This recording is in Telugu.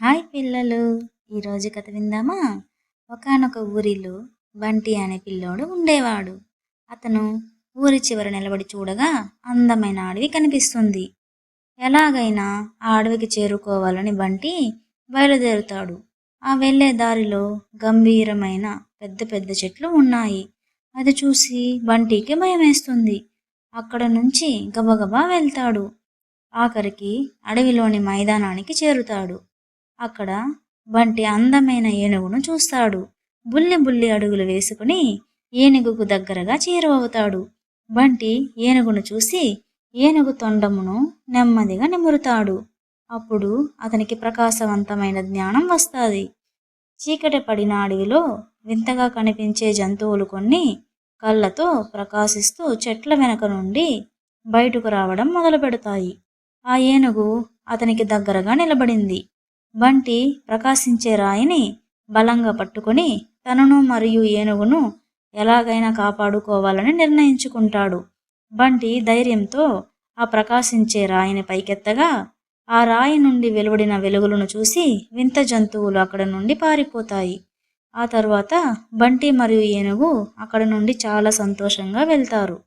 హాయ్ పిల్లలు, ఈరోజు కథ విందామా? ఒకానొక ఊరిలో బంటి అనే పిల్లోడు ఉండేవాడు. అతను ఊరి చివర నిలబడి చూడగా అందమైన అడవి కనిపిస్తుంది. ఎలాగైనా ఆ అడవికి చేరుకోవాలని బంటి బయలుదేరుతాడు. ఆ వెళ్ళే దారిలో గంభీరమైన పెద్ద పెద్ద చెట్లు ఉన్నాయి. అది చూసి బంటికి భయమేస్తుంది. అక్కడ నుంచి గబగబా వెళ్తాడు. ఆఖరికి అడవిలోని మైదానానికి చేరుతాడు. అక్కడ బంటి అందమైన ఏనుగును చూస్తాడు. బుల్లి బుల్లి అడుగులు వేసుకుని ఏనుగుకు దగ్గరగా చేరువవుతాడు. బంటి ఏనుగును చూసి ఏనుగు తొండమును నెమ్మదిగా నిమురుతాడు. అప్పుడు అతనికి ప్రకాశవంతమైన జ్ఞానం వస్తుంది. చీకటి పడిన అడవిలో వింతగా కనిపించే జంతువులు కొన్ని కళ్ళతో ప్రకాశిస్తూ చెట్ల వెనక నుండి బయటకు రావడం మొదలు పెడతాయి. ఆ ఏనుగు అతనికి దగ్గరగా నిలబడింది. బంటి ప్రకాశించే రాయిని బలంగా పట్టుకొని తనను మరియు ఏనుగును ఎలాగైనా కాపాడుకోవాలని నిర్ణయించుకుంటాడు. బంటి ధైర్యంతో ఆ ప్రకాశించే రాయిని పైకెత్తగా ఆ రాయి నుండి వెలువడిన వెలుగులను చూసి వింత జంతువులు అక్కడ నుండి పారిపోతాయి. ఆ తరువాత బంటి మరియు ఏనుగు అక్కడ నుండి చాలా సంతోషంగా వెళ్తారు.